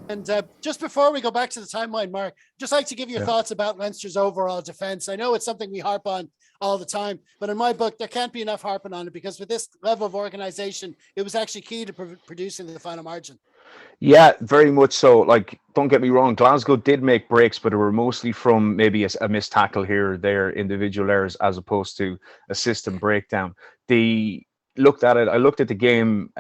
And just before we go back to the timeline, Mark, just like to give your thoughts about Leinster's overall defence. I know it's something we harp on all the time, but in my book, there can't be enough harping on it because with this level of organisation, it was actually key to producing the final margin. Yeah, very much so. Like, don't get me wrong, Glasgow did make breaks, but it were mostly from maybe a missed tackle here or there, individual errors, as opposed to a system breakdown. The looked at it. I looked at the game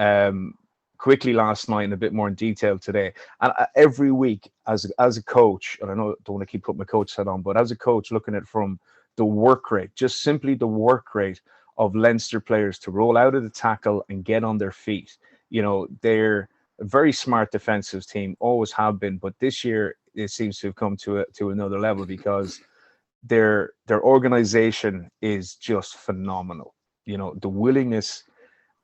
quickly last night and a bit more in detail today. And every week, as a coach, and I know I don't want to keep putting my coach hat on, but as a coach, looking at it from the work rate, just simply the work rate of Leinster players to roll out of the tackle and get on their feet. You know, they're a very smart defensive team, always have been, but this year it seems to have come to another level because their organization is just phenomenal. You know, the willingness,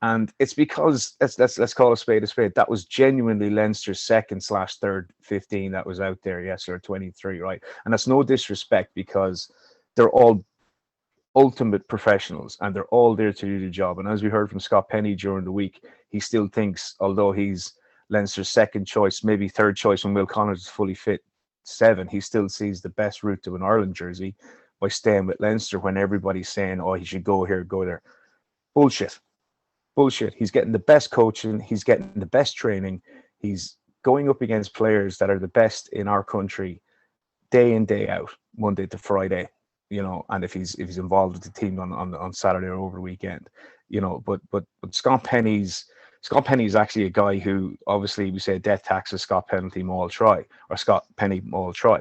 and it's because let's call a spade a spade. That was genuinely Leinster's second/third 15 that was out there, yes, or 23, right? And that's no disrespect because they're all ultimate professionals and they're all there to do the job. And as we heard from Scott Penny during the week, he still thinks, although he's Leinster's second choice, maybe third choice when Will Connors is fully fit, 7, he still sees the best route to an Ireland jersey by staying with Leinster when everybody's saying, oh, he should go here, go there. Bullshit. He's getting the best coaching. He's getting the best training. He's going up against players that are the best in our country day in, day out, Monday to Friday. You know, and if he's involved with the team on Saturday or over the weekend, you know, but Scott Penny's actually a guy who, obviously we say death taxes, Scott Penalty Maul try, or Scott Penny Maul try.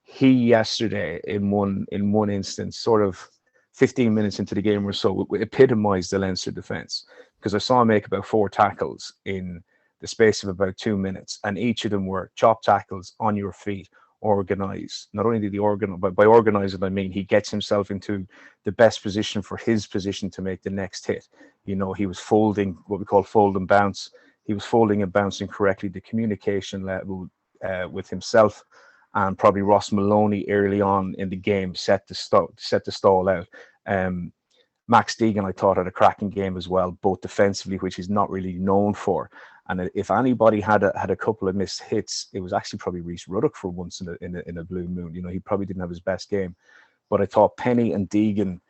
He yesterday in one instance, sort of 15 minutes into the game or so, epitomized the Leinster defence, because I saw him make about 4 tackles in the space of about 2 minutes, and each of them were chop tackles on your feet, organized. Not only did he organize, but by organizing I mean he gets himself into the best position for his position to make the next hit. You know, he was folding, what we call fold and bounce. He was folding and bouncing correctly. The communication level with himself and probably Ross Maloney early on in the game set the stall out. Max Deegan, I thought, had a cracking game as well, both defensively, which he's not really known for. And if anybody had a couple of missed hits, it was actually probably Rhys Ruddock for once in a blue moon. You know, he probably didn't have his best game, but I thought Penny and Deegan,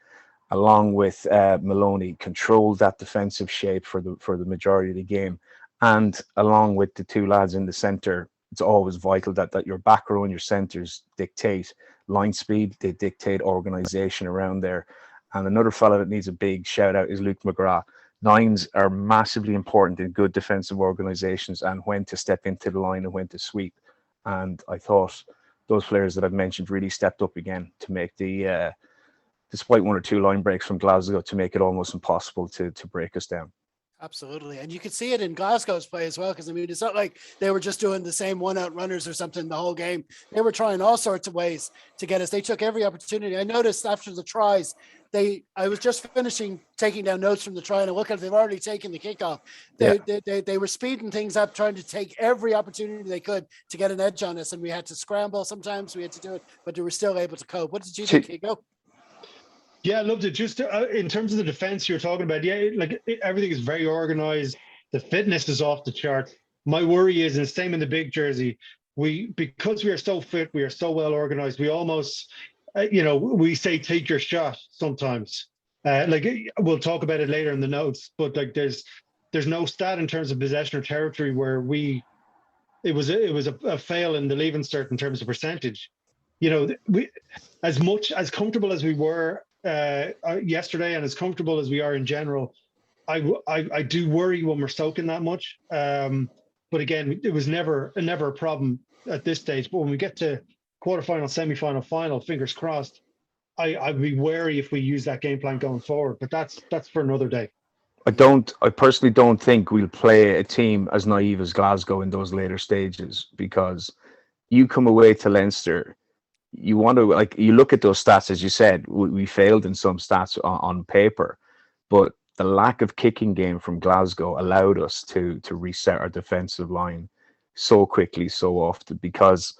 along with Maloney, controlled that defensive shape for the majority of the game, and along with the 2 lads in the centre. It's always vital that your back row and your centres dictate line speed, they dictate organisation around there. And another fella that needs a big shout out is Luke McGrath. 9s are massively important in good defensive organisations and when to step into the line and when to sweep. And I thought those players that I've mentioned really stepped up again to make the, despite 1 or 2 line breaks from Glasgow, to make it almost impossible to break us down. Absolutely. And you could see it in Glasgow's play as well, because I mean, it's not like they were just doing the same 1-out runners or something the whole game. They were trying all sorts of ways to get us. They took every opportunity. I noticed after the tries, I was just finishing taking down notes from the try, and I look at it, they've already taken the kickoff. They were speeding things up, trying to take every opportunity they could to get an edge on us, and we had to scramble. Sometimes we had to do it, but they were still able to cope. What did you think, Keego? Yeah, I loved it. Just in terms of the defense you're talking about, everything is very organized. The fitness is off the chart. My worry is, and the same in the big jersey, because we are so fit, we are so well organized, we almost, we say take your shot sometimes. We'll talk about it later in the notes, but there's no stat in terms of possession or territory where it was a fail in the leaving cert in terms of percentage. You know, we, as comfortable as we were yesterday and as comfortable as we are in general, I do worry when we're soaking that much. But again, it was never a problem at this stage. But when we get to quarterfinal, semi-final, final, fingers crossed, I'd be wary if we use that game plan going forward. But that's for another day. I personally don't think we'll play a team as naive as Glasgow in those later stages, because you come away to Leinster, you want to, you look at those stats, as you said, we failed in some stats on paper, but the lack of kicking game from Glasgow allowed us to reset our defensive line so quickly, so often, because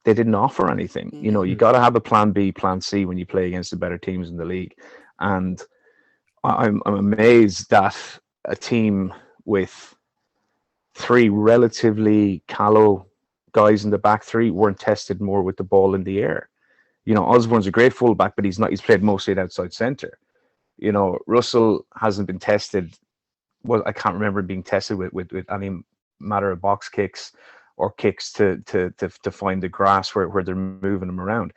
they didn't offer anything. You know, you got to have a plan B, plan C when you play against the better teams in the league. And I'm amazed that a team with 3 relatively callow guys in the back three weren't tested more with the ball in the air. You know, Osborne's a great fullback, but he's not. He's played mostly at outside centre. You know, Russell hasn't been tested. Well, I can't remember being tested with any matter of box kicks or kicks to find the grass where they're moving them around.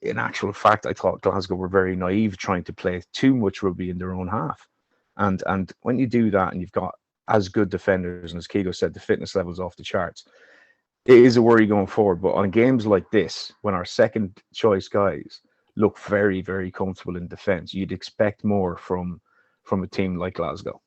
In actual fact, I thought Glasgow were very naive trying to play too much rugby in their own half. And when you do that and you've got as good defenders, and as Keego said, the fitness level's off the charts, it is a worry going forward. But on games like this, when our second choice guys look very, very comfortable in defence, you'd expect more from a team like Glasgow.